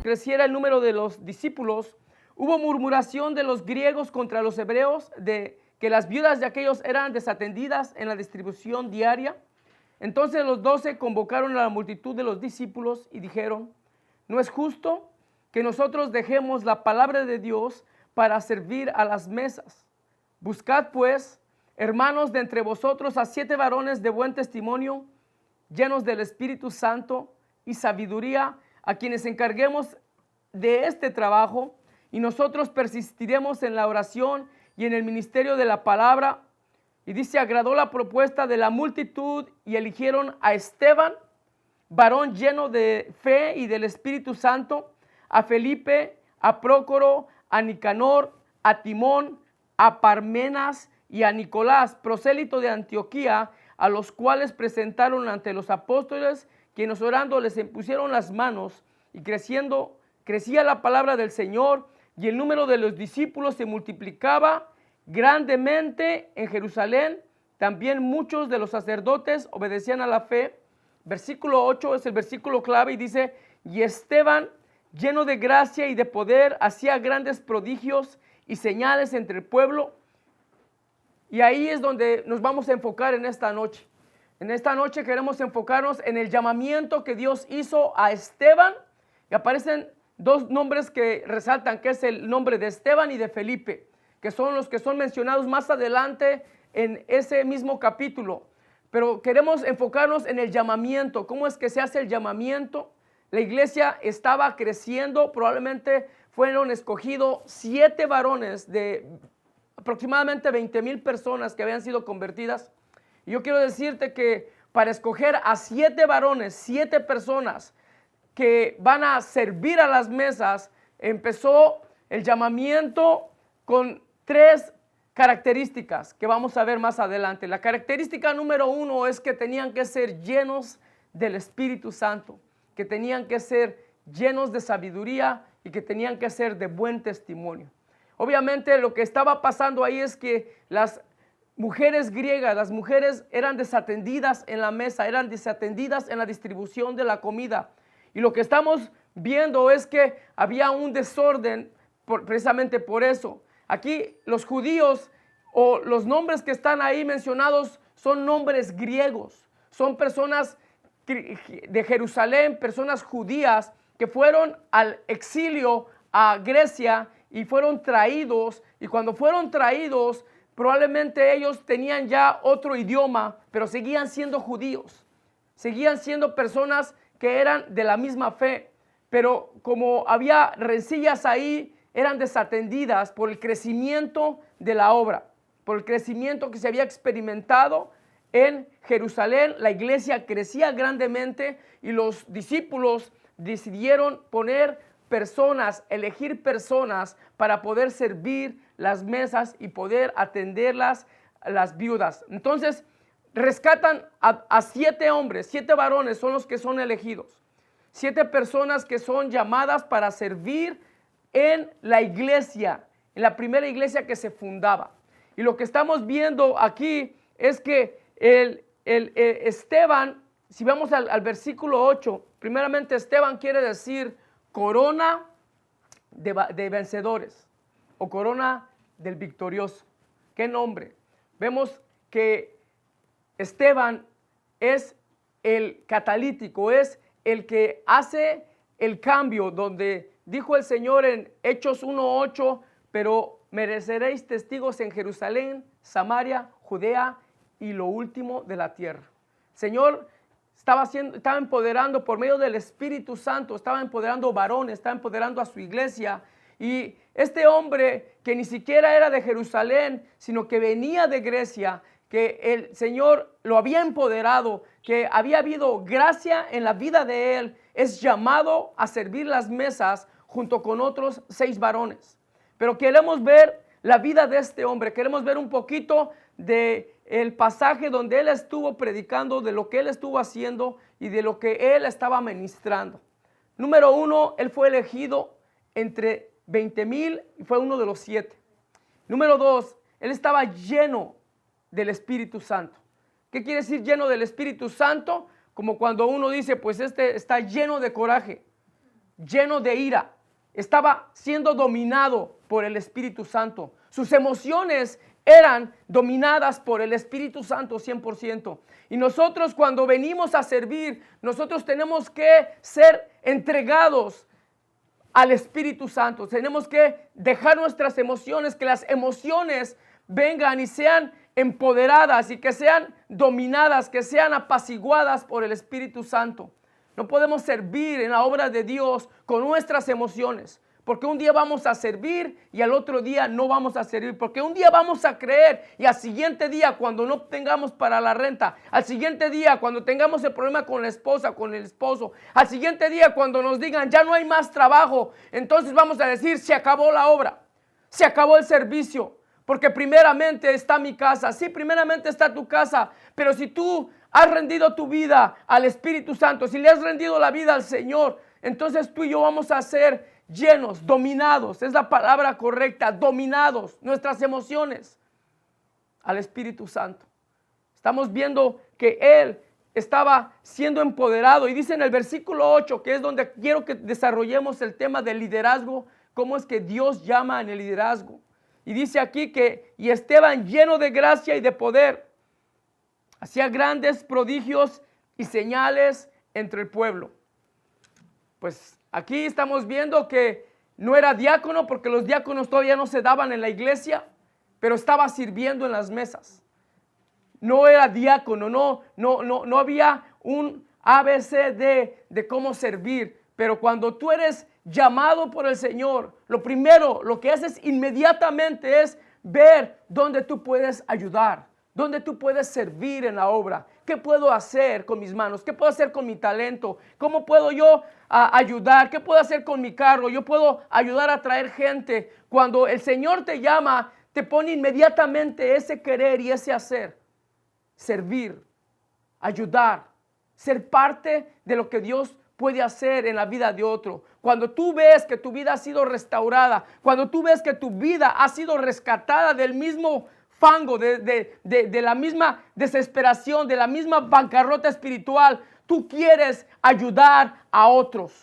creciera el número de los discípulos, hubo murmuración de los griegos contra los hebreos de que las viudas de aquellos eran desatendidas en la distribución diaria. Entonces los 12 convocaron a la multitud de los discípulos y dijeron: no es justo que nosotros dejemos la palabra de Dios para servir a las mesas. Buscad pues, hermanos, de entre vosotros a 7 varones de buen testimonio, llenos del Espíritu Santo y sabiduría, a quienes encarguemos de este trabajo, y nosotros persistiremos en la oración y en el ministerio de la palabra. Y dice: agradó la propuesta de la multitud y eligieron a Esteban, varón lleno de fe y del Espíritu Santo, a Felipe, a Prócoro, a Nicanor, a Timón, a Parmenas y a Nicolás, prosélito de Antioquía, a los cuales presentaron ante los apóstoles, quienes orando les impusieron las manos, y crecía la palabra del Señor, y el número de los discípulos se multiplicaba grandemente en Jerusalén. También muchos de los sacerdotes obedecían a la fe. Versículo 8 es el versículo clave y dice: y Esteban, lleno de gracia y de poder, hacía grandes prodigios y señales entre el pueblo. Y ahí es donde nos vamos a enfocar en esta noche. En esta noche queremos enfocarnos en el llamamiento que Dios hizo a Esteban. Y aparecen 2 nombres que resaltan, que es el nombre de Esteban y de Felipe, que son los que son mencionados más adelante en ese mismo capítulo. Pero queremos enfocarnos en el llamamiento. ¿Cómo es que se hace el llamamiento? La iglesia estaba creciendo, probablemente fueron escogidos 7 varones de aproximadamente 20,000 personas que habían sido convertidas. Y yo quiero decirte que para escoger a 7 varones, 7 personas que van a servir a las mesas, empezó el llamamiento con 3 características que vamos a ver más adelante. La característica número 1 es que tenían que ser llenos del Espíritu Santo, que tenían que ser llenos de sabiduría y que tenían que ser de buen testimonio. Obviamente lo que estaba pasando ahí es que las mujeres griegas, las mujeres eran desatendidas en la mesa, eran desatendidas en la distribución de la comida. Y lo que estamos viendo es que había un desorden precisamente por eso. Aquí los judíos, o los nombres que están ahí mencionados, son nombres griegos. Son personas de Jerusalén, personas judías que fueron al exilio a Grecia y fueron traídos. Y cuando fueron traídos, probablemente ellos tenían ya otro idioma, pero seguían siendo judíos. Seguían siendo personas que eran de la misma fe, pero como había rencillas ahí, eran desatendidas por el crecimiento de la obra, por el crecimiento que se había experimentado en Jerusalén. La iglesia crecía grandemente y los discípulos decidieron poner personas, elegir personas para poder servir las mesas y poder atenderlas a las viudas. Entonces, rescatan a 7 hombres, 7 varones son los que son elegidos. 7 personas que son llamadas para servir en la iglesia, en la primera iglesia que se fundaba. Y lo que estamos viendo aquí es que Esteban, si vamos al versículo 8, primeramente Esteban quiere decir corona de vencedores o corona del victorioso. ¿Qué nombre? Vemos que Esteban es el catalítico, es el que hace el cambio, donde dijo el Señor en Hechos 1:8, pero mereceréis testigos en Jerusalén, Samaria, Judea y lo último de la tierra. Señor estaba empoderando por medio del Espíritu Santo, estaba empoderando varones, estaba empoderando a su iglesia. Y este hombre que ni siquiera era de Jerusalén, sino que venía de Grecia, que el Señor lo había empoderado, que había habido gracia en la vida de él, es llamado a servir las mesas junto con otros 6 varones. Pero queremos ver la vida de este hombre, queremos ver un poquito del pasaje donde él estuvo predicando, de lo que él estuvo haciendo y de lo que él estaba ministrando. Número 1, él fue elegido entre 20,000 y fue uno de los 7. Número 2, él estaba lleno del Espíritu Santo. ¿Qué quiere decir lleno del Espíritu Santo? Como cuando uno dice, pues este está lleno de coraje. lleno de ira. Estaba siendo dominado por el Espíritu Santo. Sus emociones eran dominadas por el Espíritu Santo 100%. Y nosotros cuando venimos a servir, nosotros tenemos que ser entregados al Espíritu Santo. Tenemos que dejar nuestras emociones, que las emociones vengan y sean empoderadas y que sean dominadas, que sean apaciguadas por el Espíritu Santo. No podemos servir en la obra de Dios con nuestras emociones, porque un día vamos a servir y al otro día no vamos a servir, porque un día vamos a creer y al siguiente día cuando no tengamos para la renta, al siguiente día cuando tengamos el problema con la esposa, con el esposo, al siguiente día cuando nos digan ya no hay más trabajo, entonces vamos a decir se acabó la obra, se acabó el servicio, porque primeramente está mi casa. Sí, primeramente está tu casa, pero si tú has rendido tu vida al Espíritu Santo, si le has rendido la vida al Señor, entonces tú y yo vamos a ser llenos, dominados, es la palabra correcta, dominados, nuestras emociones al Espíritu Santo. Estamos viendo que Él estaba siendo empoderado y dice en el versículo 8, que es donde quiero que desarrollemos el tema del liderazgo, cómo es que Dios llama en el liderazgo. Y dice aquí que, y Esteban lleno de gracia y de poder, hacía grandes prodigios y señales entre el pueblo. Pues aquí estamos viendo que no era diácono, porque los diáconos todavía no se daban en la iglesia, pero estaba sirviendo en las mesas. No era diácono, no había un ABCD de cómo servir, pero cuando tú eres llamado por el Señor, lo primero, lo que haces inmediatamente es ver dónde tú puedes ayudar, dónde tú puedes servir en la obra. ¿Qué puedo hacer con mis manos? ¿Qué puedo hacer con mi talento? ¿Cómo puedo yo ayudar? ¿Qué puedo hacer con mi carro? Yo puedo ayudar a traer gente. Cuando el Señor te llama, te pone inmediatamente ese querer y ese hacer. Servir, ayudar, ser parte de lo que Dios puede hacer en la vida de otro. Cuando tú ves que tu vida ha sido restaurada, cuando tú ves que tu vida ha sido rescatada del mismo fango, de la misma desesperación, de la misma bancarrota espiritual, tú quieres ayudar a otros.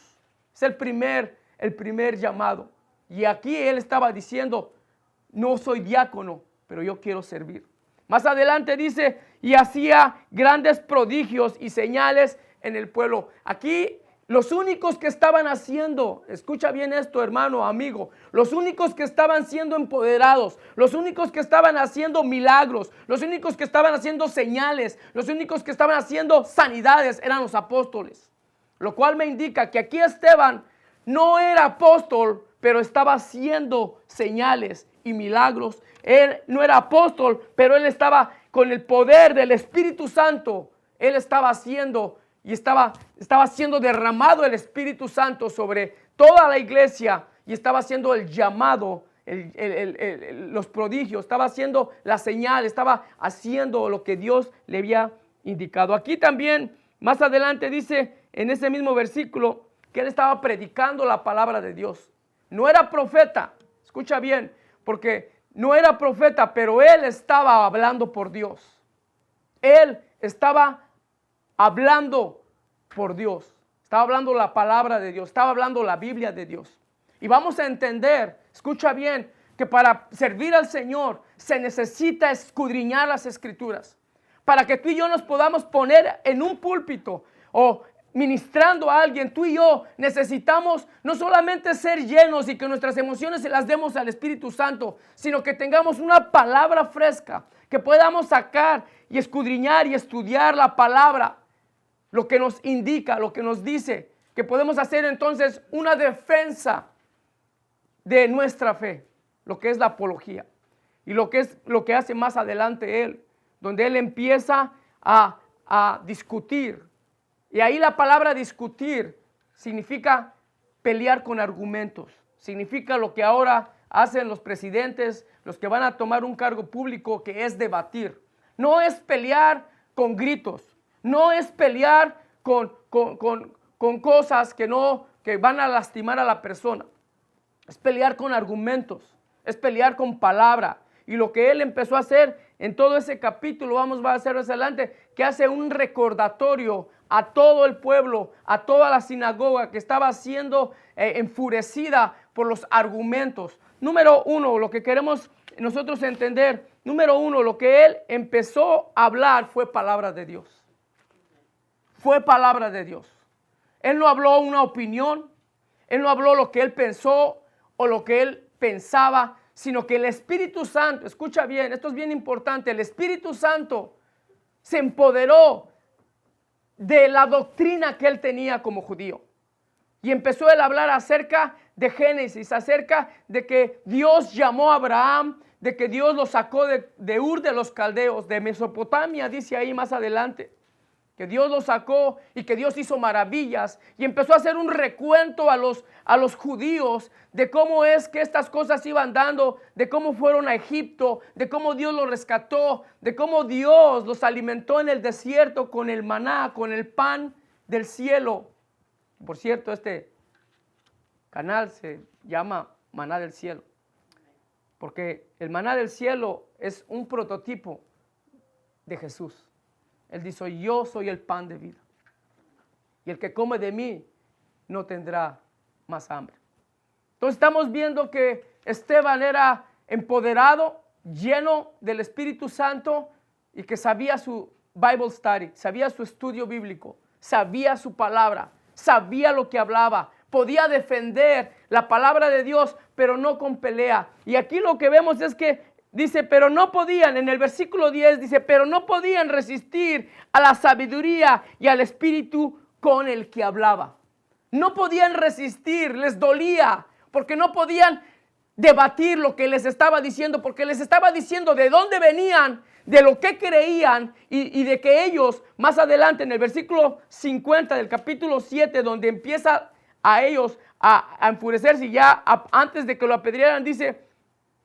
Es el primer llamado. Y aquí él estaba diciendo, no soy diácono, pero yo quiero servir. Más adelante dice, y hacía grandes prodigios y señales en el pueblo. Aquí los únicos que estaban haciendo, escucha bien esto hermano, amigo, los únicos que estaban siendo empoderados, los únicos que estaban haciendo milagros, los únicos que estaban haciendo señales, los únicos que estaban haciendo sanidades eran los apóstoles. Lo cual me indica que aquí Esteban no era apóstol, pero estaba haciendo señales y milagros. Él no era apóstol, pero él estaba con el poder del Espíritu Santo. Él estaba haciendo y estaba siendo derramado el Espíritu Santo sobre toda la iglesia y estaba haciendo el llamado, los prodigios, estaba haciendo la señal, estaba haciendo lo que Dios le había indicado. Aquí también, más adelante dice en ese mismo versículo que él estaba predicando la palabra de Dios. No era profeta, escucha bien, porque no era profeta, pero él estaba hablando por Dios. Él estaba hablando por Dios, estaba hablando la palabra de Dios, estaba hablando la Biblia de Dios. Y vamos a entender, escucha bien, que para servir al Señor se necesita escudriñar las Escrituras. Para que tú y yo nos podamos poner en un púlpito o ministrando a alguien, tú y yo necesitamos no solamente ser llenos y que nuestras emociones se las demos al Espíritu Santo, sino que tengamos una palabra fresca, que podamos sacar y escudriñar y estudiar la palabra, lo que nos indica, lo que nos dice, que podemos hacer entonces una defensa de nuestra fe, lo que es la apología y lo que hace más adelante él, donde él empieza a discutir. Y ahí la palabra discutir significa pelear con argumentos, significa lo que ahora hacen los presidentes, los que van a tomar un cargo público, que es debatir. No es pelear con gritos, no es pelear con cosas que van a lastimar a la persona. Es pelear con argumentos, es pelear con palabra. Y lo que él empezó a hacer en todo ese capítulo, vamos a hacer más adelante, que hace un recordatorio a todo el pueblo, a toda la sinagoga que estaba siendo enfurecida por los argumentos. Número uno, lo que queremos nosotros entender, número uno, lo que él empezó a hablar fue palabra de Dios. Fue palabra de Dios. Él no habló una opinión, él no habló lo que él pensó o lo que él pensaba, sino que el Espíritu Santo, escucha bien, esto es bien importante, el Espíritu Santo se empoderó de la doctrina que él tenía como judío. Y empezó él a hablar acerca de Génesis, acerca de que Dios llamó a Abraham, de que Dios lo sacó de Ur de los Caldeos, de Mesopotamia, dice ahí más adelante, que Dios lo sacó y que Dios hizo maravillas. Y empezó a hacer un recuento a los judíos de cómo es que estas cosas iban dando, de cómo fueron a Egipto, de cómo Dios los rescató, de cómo Dios los alimentó en el desierto con el maná, con el pan del cielo. Por cierto, este canal se llama Maná del Cielo, porque el maná del cielo es un prototipo de Jesús. Él dice, yo soy el pan de vida, y el que come de mí no tendrá más hambre. Entonces estamos viendo que Esteban era empoderado, lleno del Espíritu Santo, y que sabía su Bible study, sabía su estudio bíblico, sabía su palabra, sabía lo que hablaba, podía defender la palabra de Dios, pero no con pelea. Y aquí lo que vemos es que dice, pero no podían, en el versículo 10 dice, pero no podían resistir a la sabiduría y al espíritu con el que hablaba. No podían resistir, les dolía, porque no podían debatir lo que les estaba diciendo, porque les estaba diciendo de dónde venían, de lo que creían y de que ellos, más adelante en el versículo 50 del capítulo 7, donde empieza a ellos a enfurecerse, y ya antes de que lo apedrearan, dice,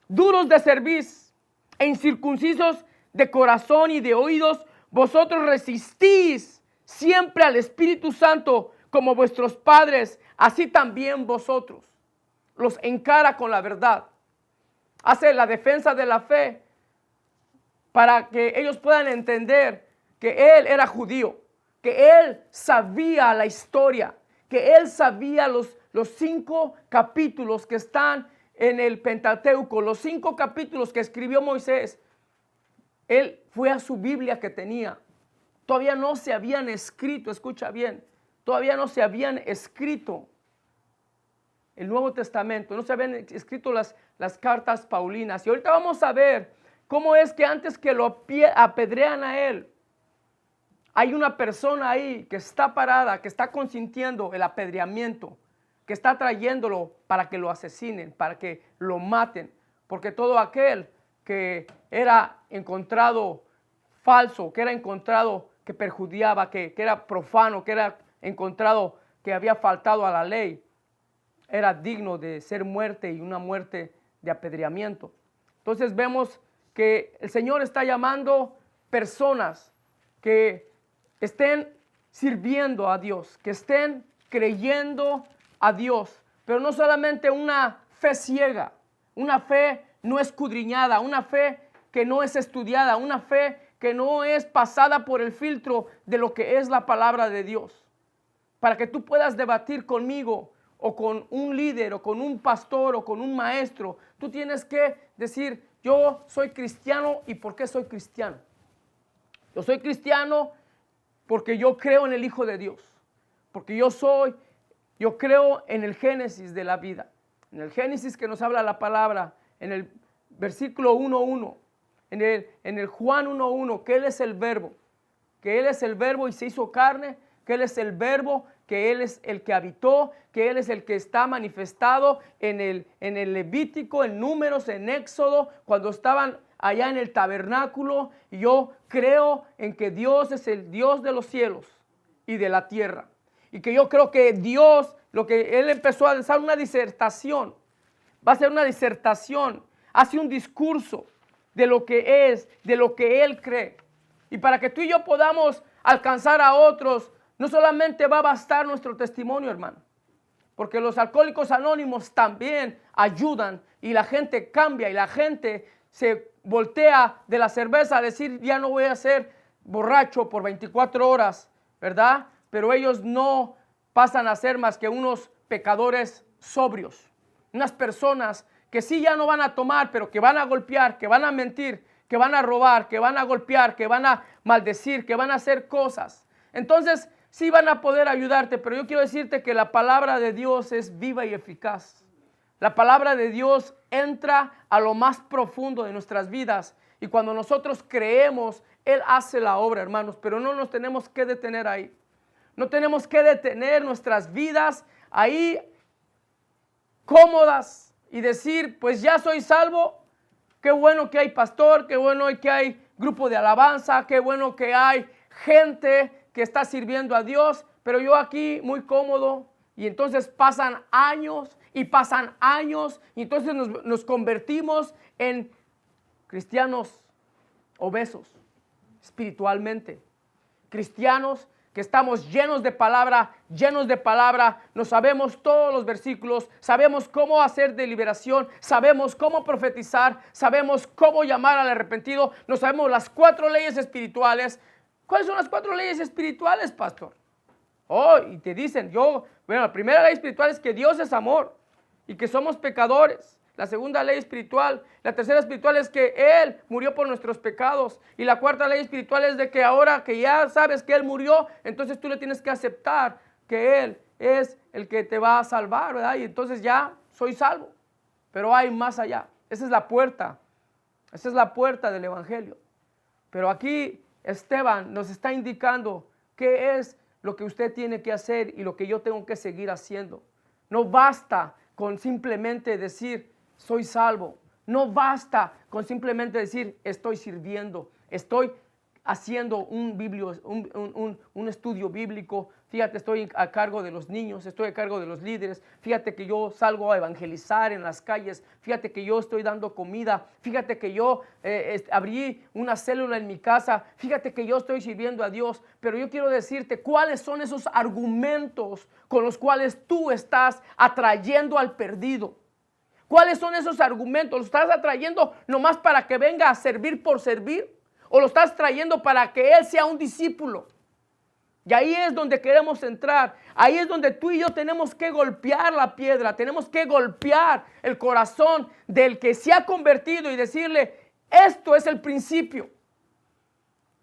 duros de cerviz e incircuncisos de corazón y de oídos, vosotros resistís siempre al Espíritu Santo como vuestros padres, así también vosotros. Los encara con la verdad, hace la defensa de la fe para que ellos puedan entender que él era judío, que él sabía la historia, que él sabía los 5 capítulos que están en el Pentateuco, los 5 capítulos que escribió Moisés. Él fue a su Biblia que tenía. Todavía no se habían escrito, escucha bien, todavía no se habían escrito el Nuevo Testamento, no se habían escrito las cartas paulinas. Y ahorita vamos a ver cómo es que antes que lo apedrean a él, hay una persona ahí que está parada, que está consintiendo el apedreamiento, que está trayéndolo para que lo asesinen, para que lo maten. Porque todo aquel que era encontrado falso, que era encontrado que perjudiciaba, que era profano, que era encontrado que había faltado a la ley, era digno de ser muerte, y una muerte de apedreamiento. Entonces vemos que el Señor está llamando personas que estén sirviendo a Dios, que estén creyendo a Dios, pero no solamente una fe ciega, una fe no escudriñada, una fe que no es estudiada, una fe que no es pasada por el filtro de lo que es la palabra de Dios. Para que tú puedas debatir conmigo o con un líder o con un pastor o con un maestro, tú tienes que decir, yo soy cristiano. ¿Y por qué soy cristiano? Yo soy cristiano porque yo creo en el Hijo de Dios, porque yo creo en el Génesis de la vida, en el Génesis que nos habla la palabra, en el versículo 1:1, en el Juan 1:1, que Él es el verbo, que Él es el verbo y se hizo carne, que Él es el verbo, que Él es el que habitó, que Él es el que está manifestado en el Levítico, en Números, en Éxodo, cuando estaban allá en el tabernáculo. Y yo creo en que Dios es el Dios de los cielos y de la tierra. Y que yo creo que Dios, lo que Él empezó a hacer una disertación, va a ser una disertación, hace un discurso de lo que es, de lo que Él cree. Y para que tú y yo podamos alcanzar a otros, no solamente va a bastar nuestro testimonio, hermano, porque los alcohólicos anónimos también ayudan, y la gente cambia, y la gente se voltea de la cerveza a decir, ya no voy a ser borracho por 24 horas, ¿verdad? pero ellos no pasan a ser más que unos pecadores sobrios, unas personas que sí ya no van a tomar, pero que van a golpear, que van a mentir, que van a robar, que van a golpear, que van a maldecir, que van a hacer cosas. Entonces sí van a poder ayudarte, pero yo quiero decirte que la palabra de Dios es viva y eficaz. La palabra de Dios entra a lo más profundo de nuestras vidas, y cuando nosotros creemos, Él hace la obra, hermanos, pero no nos tenemos que detener ahí. No tenemos que detener nuestras vidas ahí cómodas y decir, pues ya soy salvo. Qué bueno que hay pastor, qué bueno que hay grupo de alabanza, qué bueno que hay gente que está sirviendo a Dios, pero yo aquí muy cómodo. Y entonces pasan años y entonces nos convertimos en cristianos obesos espiritualmente, cristianos que estamos llenos de palabra, nos sabemos todos los versículos, sabemos cómo hacer deliberación, sabemos cómo profetizar, sabemos cómo llamar al arrepentido, nos sabemos las 4 leyes espirituales. ¿Cuáles son las 4 leyes espirituales, pastor? Oh, y te dicen, la primera ley espiritual es que Dios es amor y que somos pecadores. La segunda ley espiritual, la tercera espiritual es que Él murió por nuestros pecados. Y la cuarta ley espiritual es de que ahora que ya sabes que Él murió, entonces tú le tienes que aceptar que Él es el que te va a salvar, ¿verdad? Y entonces ya soy salvo. Pero hay más allá. Esa es la puerta del Evangelio. Pero aquí Esteban nos está indicando qué es lo que usted tiene que hacer y lo que yo tengo que seguir haciendo. No basta con simplemente decir, soy salvo. No basta con simplemente decir, estoy sirviendo, estoy haciendo un estudio bíblico. Fíjate, estoy a cargo de los niños, estoy a cargo de los líderes. Fíjate que yo salgo a evangelizar en las calles. Fíjate que yo estoy dando comida. Fíjate que yo abrí una célula en mi casa. Fíjate que yo estoy sirviendo a Dios. Pero yo quiero decirte cuáles son esos argumentos con los cuales tú estás atrayendo al perdido. ¿Cuáles son esos argumentos? ¿Los estás atrayendo nomás para que venga a servir por servir? ¿O lo estás trayendo para que Él sea un discípulo? Y ahí es donde queremos entrar. Ahí es donde tú y yo tenemos que golpear la piedra. Tenemos que golpear el corazón del que se ha convertido y decirle, esto es el principio.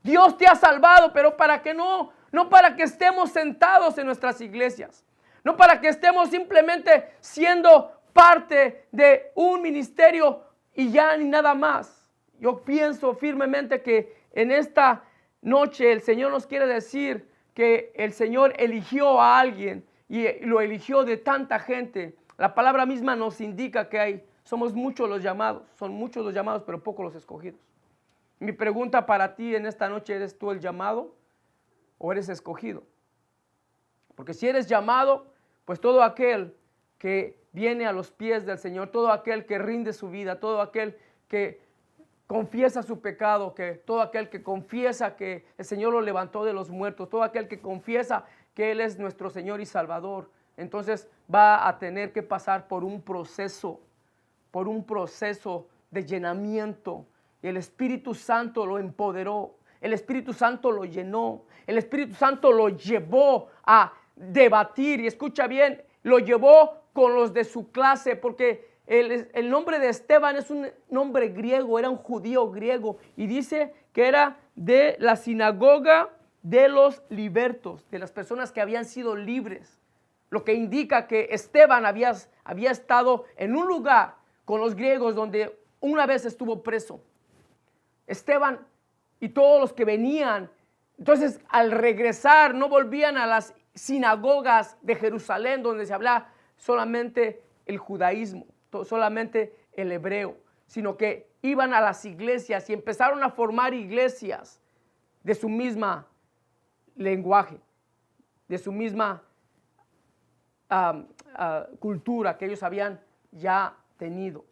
Dios te ha salvado, pero para que no para que estemos sentados en nuestras iglesias. No para que estemos simplemente siendo parte de un ministerio y ya ni nada más. Yo pienso firmemente que en esta noche el Señor nos quiere decir que el Señor eligió a alguien y lo eligió de tanta gente. La palabra misma nos indica que somos muchos los llamados, son muchos los llamados, pero pocos los escogidos. Mi pregunta para ti en esta noche, ¿eres tú el llamado o eres escogido? Porque si eres llamado, pues todo aquel que viene a los pies del Señor, todo aquel que rinde su vida, todo aquel que confiesa su pecado, todo aquel que confiesa que el Señor lo levantó de los muertos, todo aquel que confiesa que Él es nuestro Señor y Salvador, entonces va a tener que pasar por un proceso de llenamiento. Y el Espíritu Santo lo empoderó, el Espíritu Santo lo llenó, el Espíritu Santo lo llevó a debatir, y escucha bien, lo llevó con los de su clase, porque el nombre de Esteban es un nombre griego, era un judío griego, y dice que era de la sinagoga de los libertos, de las personas que habían sido libres, lo que indica que Esteban había estado en un lugar con los griegos donde una vez estuvo preso. Esteban y todos los que venían, entonces al regresar no volvían a las sinagogas de Jerusalén donde se hablaba solamente el judaísmo, solamente el hebreo, sino que iban a las iglesias y empezaron a formar iglesias de su misma lenguaje, de su misma cultura que ellos habían ya tenido.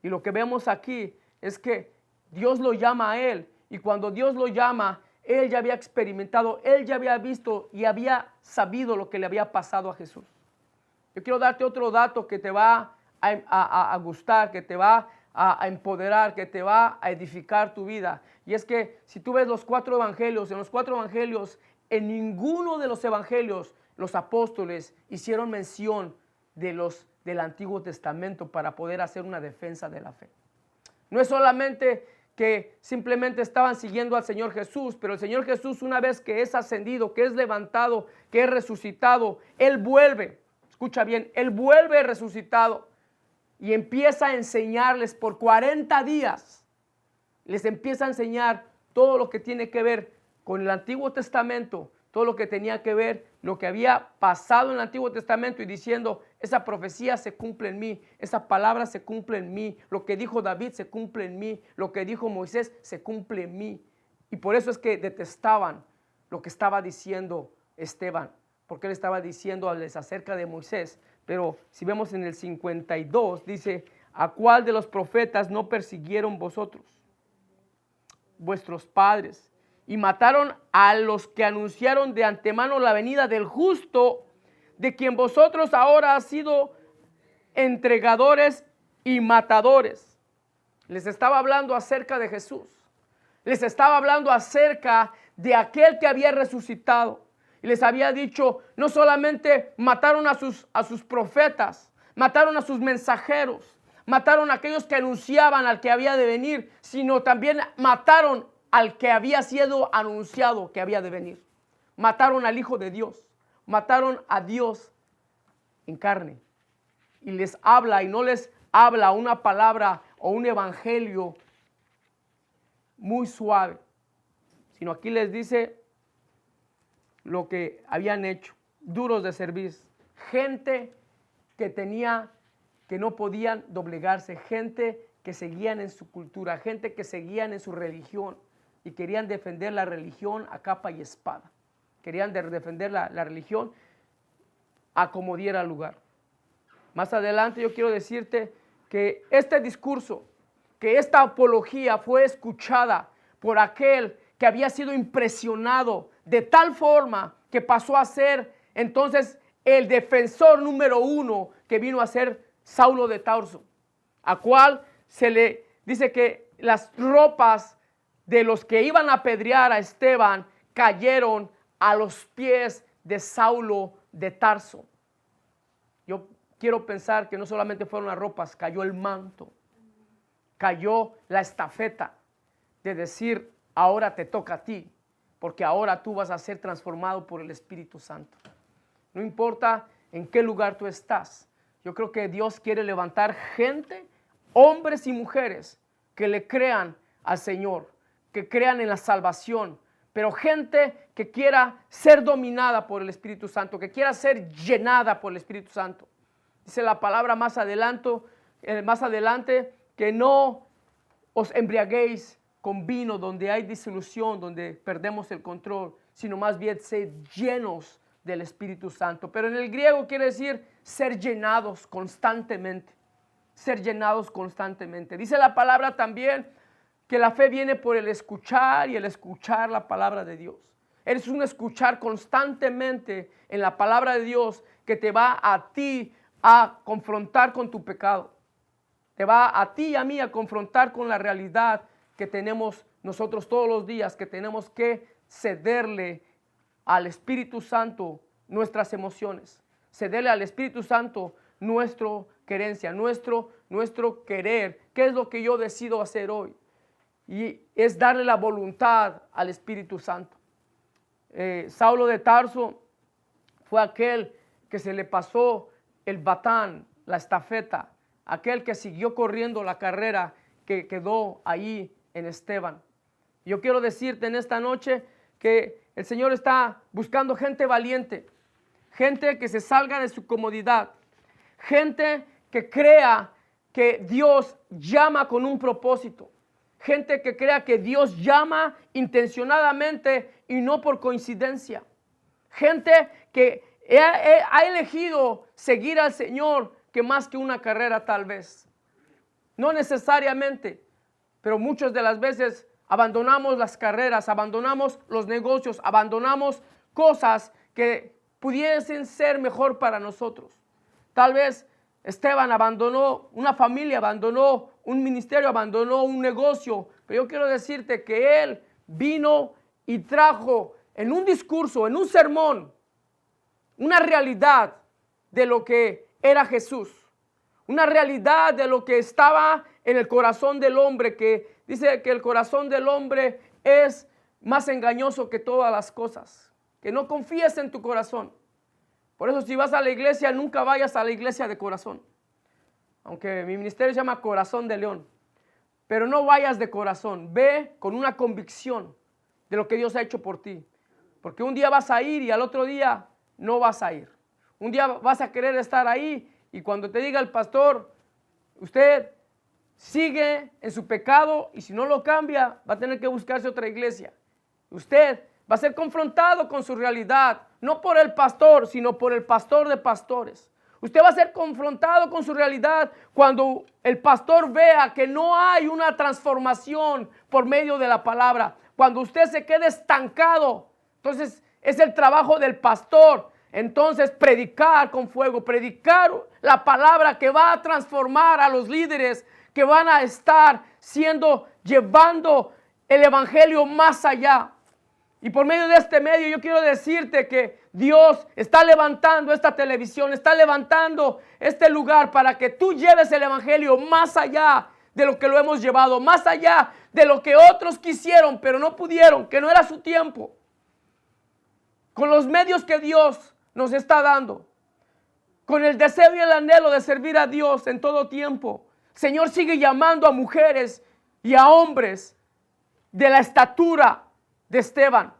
Y lo que vemos aquí es que Dios lo llama a él, y cuando Dios lo llama, él ya había experimentado, él ya había visto y había sabido lo que le había pasado a Jesús. Yo quiero darte otro dato que te va a gustar, que te va a empoderar, que te va a edificar tu vida. Y es que si tú ves los 4 evangelios, en los 4 evangelios en ninguno de los evangelios los apóstoles hicieron mención del Antiguo Testamento para poder hacer una defensa de la fe. No es solamente que simplemente estaban siguiendo al Señor Jesús, pero el Señor Jesús, una vez que es ascendido, que es levantado, que es resucitado, Él vuelve, escucha bien, Él vuelve resucitado y empieza a enseñarles por 40 días. Les empieza a enseñar todo lo que tiene que ver con el Antiguo Testamento, todo lo que tenía que ver, lo que había pasado en el Antiguo Testamento y diciendo, esa profecía se cumple en mí, esa palabra se cumple en mí, lo que dijo David se cumple en mí, lo que dijo Moisés se cumple en mí. Y por eso es que detestaban lo que estaba diciendo Esteban, porque él estaba diciéndoles acerca de Moisés. Pero si vemos en el 52, dice, ¿a cuál de los profetas no persiguieron vosotros, vuestros padres? Y mataron a los que anunciaron de antemano la venida del justo, de quien vosotros ahora has sido entregadores y matadores. Les estaba hablando acerca de Jesús. Les estaba hablando acerca de aquel que había resucitado. Y les había dicho, no solamente mataron a sus profetas, mataron a sus mensajeros, mataron a aquellos que anunciaban al que había de venir, sino también mataron al que había sido anunciado que había de venir. Mataron al Hijo de Dios, mataron a Dios en carne. Y les habla y no les habla una palabra o un evangelio muy suave, sino aquí les dice lo que habían hecho, duros de cerviz, gente que no podían doblegarse, gente que seguían en su cultura, gente que seguían en su religión y querían defender la religión a capa y espada. Querían defender la religión a como diera lugar. Más adelante yo quiero decirte que este discurso, que esta apología fue escuchada por aquel que había sido impresionado de tal forma que pasó a ser entonces el defensor número 1 que vino a ser Saulo de Tarso, a cual se le dice que las ropas de los que iban a apedrear a Esteban cayeron a los pies de Saulo de Tarso. Yo quiero pensar que no solamente fueron las ropas, cayó el manto, cayó la estafeta de decir, ahora te toca a ti, porque ahora tú vas a ser transformado por el Espíritu Santo. No importa en qué lugar tú estás, yo creo que Dios quiere levantar gente, hombres y mujeres, que le crean al Señor, que crean en la salvación, pero gente que quiera ser dominada por el Espíritu Santo, que quiera ser llenada por el Espíritu Santo. Dice la palabra más adelante que no os embriaguéis con vino donde hay disolución, donde perdemos el control, sino más bien sed llenos del Espíritu Santo. Pero en el griego quiere decir ser llenados constantemente, ser llenados constantemente. Dice la palabra también que la fe viene por el escuchar y el escuchar la palabra de Dios. Es un escuchar constantemente en la palabra de Dios que te va a ti a confrontar con tu pecado. Te va a ti y a mí a confrontar con la realidad que tenemos nosotros todos los días, que tenemos que cederle al Espíritu Santo nuestras emociones, cederle al Espíritu Santo nuestra querencia, nuestro querer. ¿Qué es lo que yo decido hacer hoy? Y es darle la voluntad al Espíritu Santo. Saulo de Tarso fue aquel que se le pasó el batán, la estafeta, aquel que siguió corriendo la carrera que quedó ahí en Esteban. Yo quiero decirte en esta noche que el Señor está buscando gente valiente, gente que se salga de su comodidad, gente que crea que Dios llama con un propósito, gente que crea que Dios llama intencionadamente y no por coincidencia, gente que ha elegido seguir al Señor que más que una carrera tal vez. No necesariamente, pero muchas de las veces abandonamos las carreras, abandonamos los negocios, abandonamos cosas que pudiesen ser mejor para nosotros. Tal vez Esteban abandonó una familia, abandonó un ministerio, abandonó un negocio, pero yo quiero decirte que él vino y trajo en un discurso, en un sermón, una realidad de lo que era Jesús, una realidad de lo que estaba en el corazón del hombre, que dice que el corazón del hombre es más engañoso que todas las cosas, que no confíes en tu corazón. Por eso si vas a la iglesia, nunca vayas a la iglesia de corazón, aunque mi ministerio se llama Corazón de León, pero no vayas de corazón, ve con una convicción de lo que Dios ha hecho por ti, porque un día vas a ir y al otro día no vas a ir. Un día vas a querer estar ahí y cuando te diga el pastor, usted sigue en su pecado y si no lo cambia, va a tener que buscarse otra iglesia. Usted va a ser confrontado con su realidad, no por el pastor, sino por el pastor de pastores. Usted va a ser confrontado con su realidad cuando el pastor vea que no hay una transformación por medio de la palabra. Cuando usted se quede estancado, entonces es el trabajo del pastor. Entonces predicar con fuego, predicar la palabra que va a transformar a los líderes que van a estar llevando el evangelio más allá. Y por medio de este medio yo quiero decirte que Dios está levantando esta televisión, está levantando este lugar para que tú lleves el evangelio más allá de lo que lo hemos llevado, más allá de lo que otros quisieron pero no pudieron, que no era su tiempo. Con los medios que Dios nos está dando, con el deseo y el anhelo de servir a Dios en todo tiempo, Señor sigue llamando a mujeres y a hombres de la estatura de Esteban,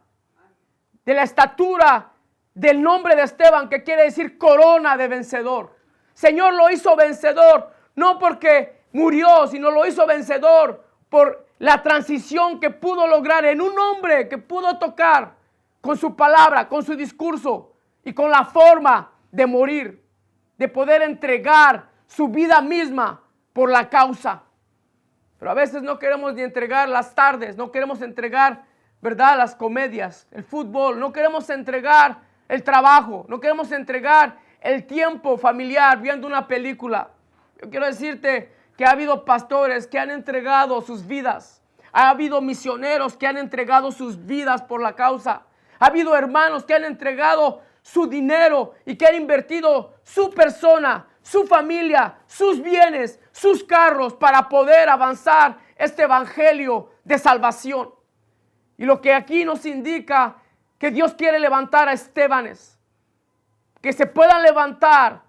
de la estatura del nombre de Esteban, que quiere decir corona de vencedor. Señor lo hizo vencedor, no porque murió, sino lo hizo vencedor por la transición que pudo lograr en un hombre que pudo tocar con su palabra, con su discurso y con la forma de morir, de poder entregar su vida misma por la causa. Pero a veces no queremos ni entregar las tardes, no queremos entregar, ¿verdad?, las comedias, el fútbol, no queremos entregar el trabajo, no queremos entregar el tiempo familiar viendo una película. Yo quiero decirte que ha habido pastores que han entregado sus vidas, ha habido misioneros que han entregado sus vidas por la causa, ha habido hermanos que han entregado su dinero y que han invertido su persona, su familia, sus bienes, sus carros para poder avanzar este evangelio de salvación. Y lo que aquí nos indica que Dios quiere levantar a Estebanes, que se puedan levantar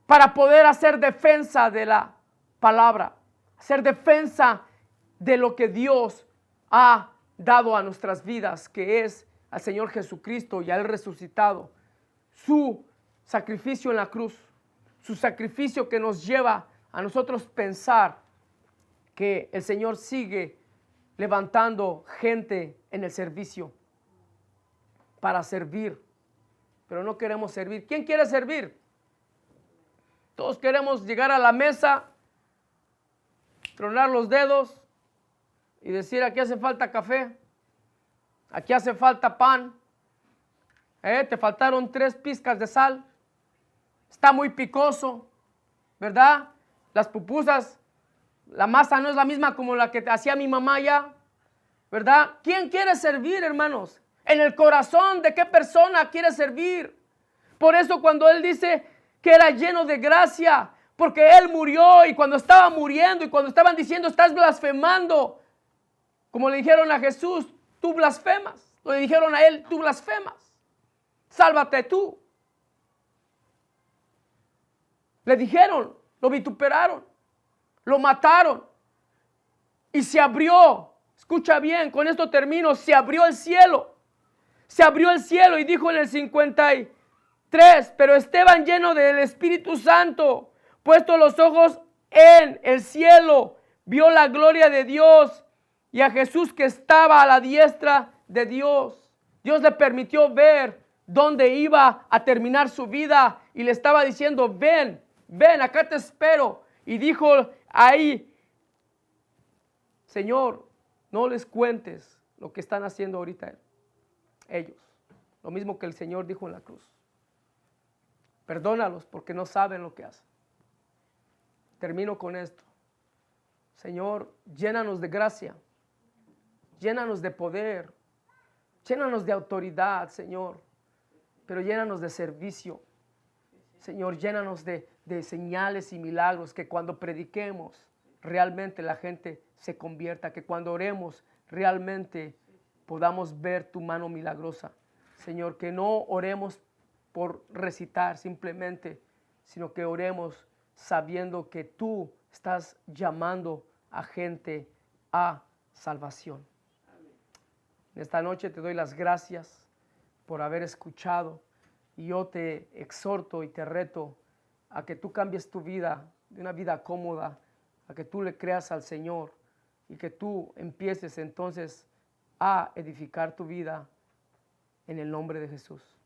para poder hacer defensa de la palabra, hacer defensa de lo que Dios ha dado a nuestras vidas, que es al Señor Jesucristo y a Él resucitado, su sacrificio en la cruz, su sacrificio que nos lleva a nosotros pensar que el Señor sigue levantando gente en el servicio para servir, pero no queremos servir. ¿Quién quiere servir? Todos queremos llegar a la mesa, tronar los dedos y decir: aquí hace falta café, aquí hace falta pan, te faltaron 3 pizcas de sal, está muy picoso, ¿verdad? Las pupusas, la masa no es la misma como la que hacía mi mamá ya, ¿verdad? ¿Quién quiere servir, hermanos? En el corazón de qué persona quiere servir. Por eso cuando Él dice que era lleno de gracia, porque Él murió, y cuando estaba muriendo y cuando estaban diciendo: estás blasfemando, como le dijeron a Jesús, tú blasfemas. Le dijeron a Él: tú blasfemas, sálvate tú. Le dijeron, lo vituperaron, lo mataron y se abrió. Escucha bien, con esto termino. Se abrió el cielo. Se abrió el cielo y dijo en el 53: pero Esteban, lleno del Espíritu Santo, puesto los ojos en el cielo, vio la gloria de Dios y a Jesús que estaba a la diestra de Dios. Dios le permitió ver dónde iba a terminar su vida y le estaba diciendo: ven, ven, acá te espero. Y dijo ahí: Señor, no les cuentes lo que están haciendo ahorita ellos. Lo mismo que el Señor dijo en la cruz. Perdónalos porque no saben lo que hacen. Termino con esto. Señor, llénanos de gracia, llénanos de poder, Llénanos de autoridad, Señor, pero llénanos de servicio. Señor, llénanos de señales y milagros, que cuando prediquemos realmente la gente se convierta, que cuando oremos realmente podamos ver tu mano milagrosa. Señor, que no oremos por recitar simplemente, sino que oremos sabiendo que tú estás llamando a gente a salvación. En esta noche te doy las gracias por haber escuchado y yo te exhorto y te reto a que tú cambies tu vida de una vida cómoda, a que tú le creas al Señor y que tú empieces entonces a edificar tu vida en el nombre de Jesús.